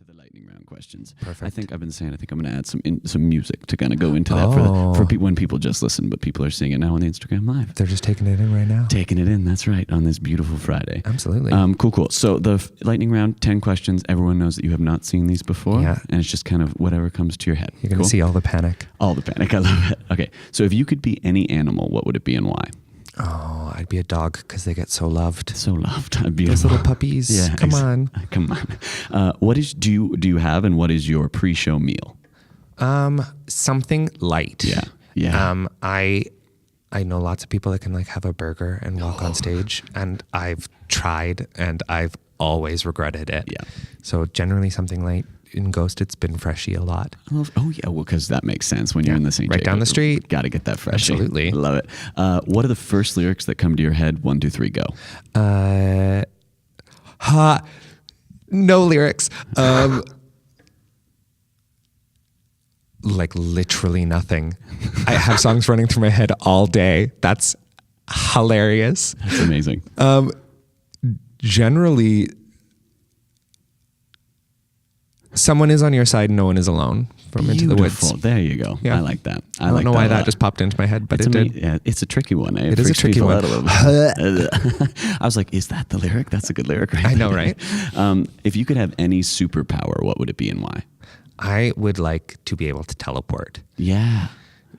to the lightning round questions. Perfect. I think I'm going to add some music to kind of go into that for people when people just listen, but people are seeing it now on the Instagram Live. They're just taking it in right now. Taking it in, that's right, on this beautiful Friday. Absolutely. Cool. So the lightning round, 10 questions. Everyone knows that you have not seen these before. Yeah. And it's just kind of whatever comes to your head. You're going to see all the panic. All the panic. I love it. Okay. So if you could be any animal, what would it be and why? Oh, I'd be a dog because they get so loved. So loved. I'd be those little puppies. Yeah, Come on. What do you have, and what is your pre-show meal? Something light. Yeah. I know lots of people that can like have a burger and walk on stage, and I've tried and I've always regretted it. Yeah. So generally something light. In Ghost, it's been Freshii a lot. Because that makes sense when you're in the St. Right down the street. Got to get that Freshii. Absolutely. Love it. What are the first lyrics that come to your head? 1, 2, 3, go. No lyrics. Like literally nothing. I have songs running through my head all day. That's hilarious. That's amazing. Generally, someone is on your side and no one is alone from Into the Woods. There you go. Yeah. I like that. I don't know why that just popped into my head, but it did. Yeah, it's a tricky one. It is a tricky one. I was like, is that the lyric? That's a good lyric, right? I know, right? If you could have any superpower, what would it be and why? I would like to be able to teleport. Yeah.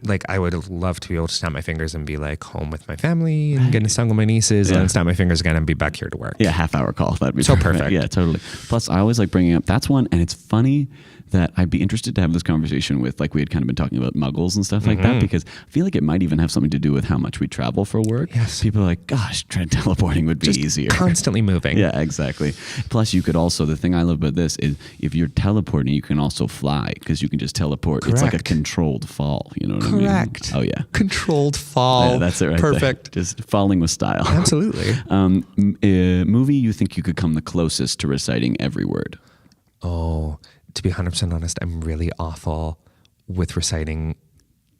Like I would love to be able to snap my fingers and be like home with my family and get to sung with my nieces and then snap my fingers again and be back here to work. Yeah, half-hour call. That'd be so perfect. Yeah, totally. Plus, I always like bringing up, that's one, and it's funny that I'd be interested to have this conversation with, like we had kind of been talking about muggles and stuff like that, because I feel like it might even have something to do with how much we travel for work. Yes. People are like, gosh, teleporting would be just easier. Constantly moving. Yeah, exactly. Plus, you could also, the thing I love about this is if you're teleporting, you can also fly because you can just teleport. Correct. It's like a controlled fall. You know what I mean? Correct. Oh, yeah. Controlled fall. Yeah, that's it right Perfect. there. Just falling with style. Absolutely. Movie you think you could come the closest to reciting every word? Oh, to be 100% honest, I'm really awful with reciting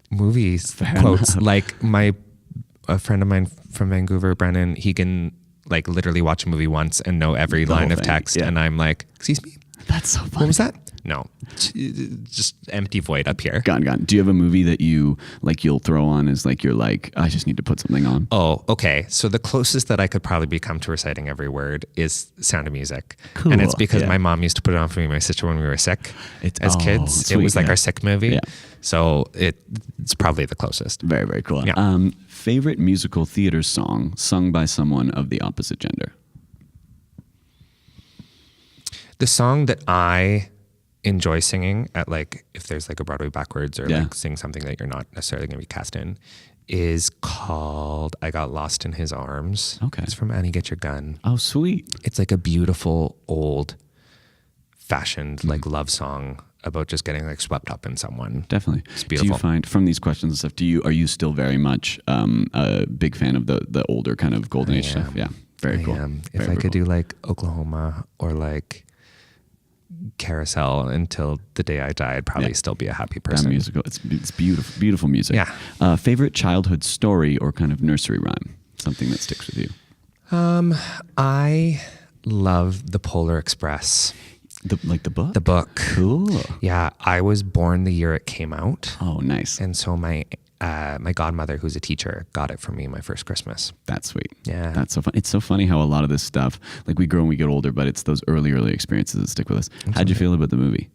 movies quotes. Enough. Like a friend of mine from Vancouver, Brennan, he can like literally watch a movie once and know every line of text. Yeah. And I'm like, excuse me? That's so funny. What was that? No, just empty void up here. Gone. Do you have a movie that you'll throw on as like, you're like, I just need to put something on? Oh, okay. So the closest that I could probably become to reciting every word is Sound of Music. Cool. And it's because my mom used to put it on for me and my sister when we were sick as kids. Sweet, it was like our sick movie. Yeah. So it's probably the closest. Very, very cool. Yeah. Favorite musical theater song sung by someone of the opposite gender? The song that I enjoy singing at like, if there's like a Broadway backwards or like sing something that you're not necessarily going to be cast in, is called I Got Lost in His Arms. Okay. It's from Annie Get Your Gun. Oh, sweet. It's like a beautiful old fashioned like love song about just getting like swept up in someone. Definitely. It's beautiful. Do you find from these questions and stuff, are you still very much a big fan of the older kind of golden age stuff? Yeah. Very cool. If I could do like Oklahoma or like Carousel until the day I die, I'd probably still be a happy person. That musical, it's beautiful, beautiful music. Yeah. Favorite childhood story or kind of nursery rhyme, something that sticks with you? I love The Polar Express. The book? The book. Cool. Yeah, I was born the year it came out. Oh, nice. And so my godmother, who's a teacher, got it for me my first Christmas. That's sweet. Yeah. That's so fun. It's so funny how a lot of this stuff, like we grow and we get older, but it's those early experiences that stick with us. How'd you feel about the movie?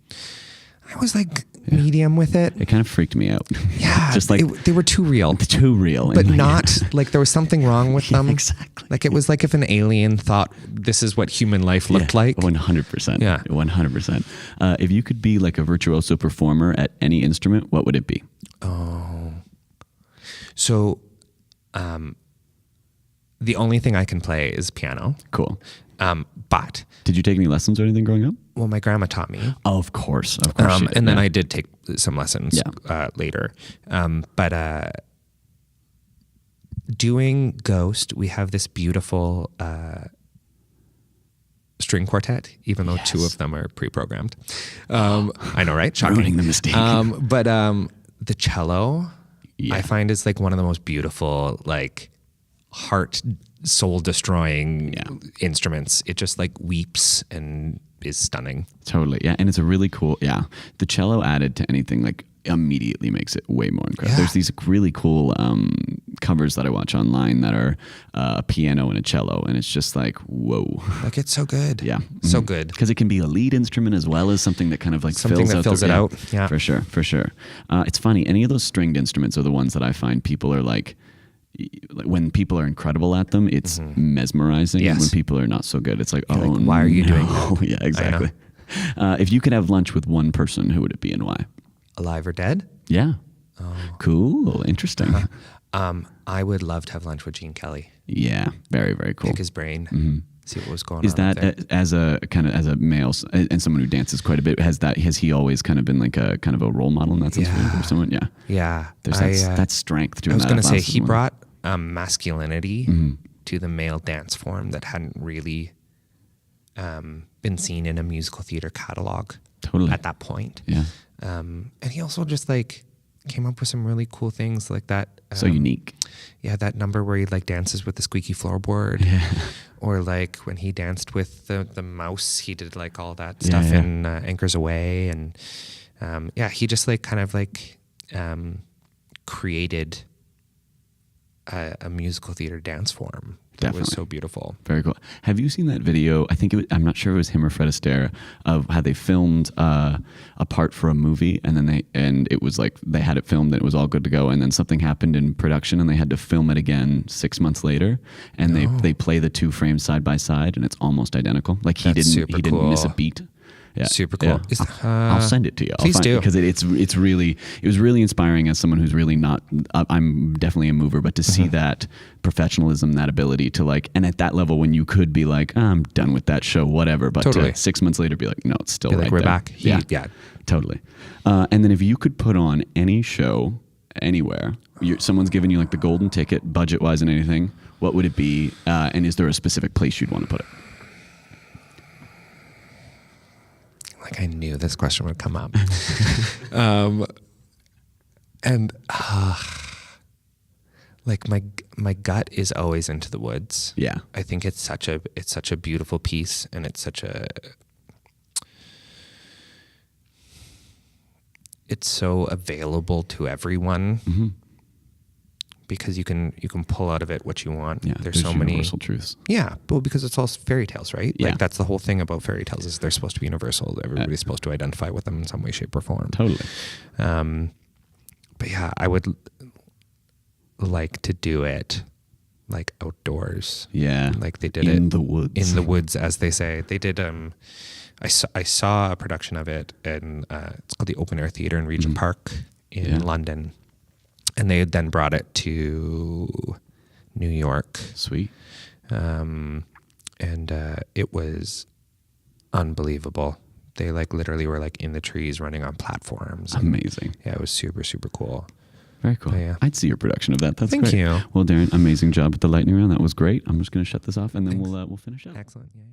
I was like medium with it. It kind of freaked me out. Yeah. Just like they were too real. Too real. But not like there was something wrong with them. Exactly. Like it was like if an alien thought this is what human life looked like. 100%. Yeah. 100%. If you could be like a virtuoso performer at any instrument, what would it be? Oh. So the only thing I can play is piano. Cool. But did you take any lessons or anything growing up? Well, my grandma taught me. Oh, of course. And then I did take some lessons later. But doing Ghost, we have this beautiful string quartet, even though two of them are pre-programmed. I know, right? Shocking. Ruining the mistake. But the cello, I find is like one of the most beautiful, like soul destroying instruments. It just like weeps and is stunning. Totally. Yeah. And it's a really cool, the cello added to anything like immediately makes it way more incredible. Yeah. There's these really cool covers that I watch online that are a piano and a cello, and it's just like, whoa. Like, it's so good. Yeah. So good. Because it can be a lead instrument as well as something that kind of like Something that fills it out. Yeah. For sure. It's funny. Any of those stringed instruments are the ones that I find people are like when people are incredible at them, it's mesmerizing. Yes. When people are not so good, it's like, why are you doing that? Yeah, exactly. If you could have lunch with one person, who would it be and why? Alive or dead? Yeah. Oh. Cool. Interesting. I would love to have lunch with Gene Kelly. Yeah. Very, very cool. Pick his brain. See what was going on. Is that as a male and someone who dances quite a bit? Has he always kind of been like a kind of a role model in that sense for someone? Yeah. Yeah. There's that strength to it. I was going to say he brought masculinity to the male dance form that hadn't really been seen in a musical theater catalog. Totally. At that point. Yeah. And he also just like came up with some really cool things like that. So unique. Yeah, that number where he like dances with the squeaky floorboard. Yeah. Or like when he danced with the mouse, he did like all that stuff in Anchors Away. And he just like kind of like created a musical theater dance form. That was so beautiful. Very cool. Have you seen that video? I think I'm not sure it was him or Fred Astaire, of how they filmed a part for a movie, and then it was like they had it filmed and it was all good to go, and then something happened in production and they had to film it again 6 months later, and they play the two frames side by side and it's almost identical. Like he didn't miss a beat. Yeah. Super cool. Yeah. I'll send it to you. Please do. Because it was really inspiring as someone who's really not, I'm definitely a mover, but to see that professionalism, that ability to like, and at that level when you could be like, I'm done with that show, whatever, but totally. 6 months later be like, no, it's still right we're there. back. Yeah. Totally. And then if you could put on any show anywhere, someone's given you like the golden ticket, budget wise and anything, what would it be? And is there a specific place you'd want to put it? Like I knew this question would come up. Like my gut is always Into the Woods. Yeah. I think it's such a beautiful piece, and it's so available to everyone. Because you can pull out of it what you want. Yeah, there's so many universal truths. Yeah, well, because it's all fairy tales, right? Yeah. Like that's the whole thing about fairy tales, is they're supposed to be universal. Everybody's supposed to identify with them in some way, shape, or form. Totally. But yeah, I would like to do it like outdoors. Yeah, like they did in the woods. In the woods, as they say. They did. I saw a production of it, and it's called the Open Air Theatre in Regent Park in London. And they had then brought it to New York. Sweet. And it was unbelievable. They like literally were like in the trees running on platforms. Amazing. Yeah, it was super, super cool. Very cool. Yeah. I'd see your production of that. That's Thank great. you. Well, Darren, amazing job at the lightning round. That was great. I'm just going to shut this off and then we'll finish up. Excellent. Yeah.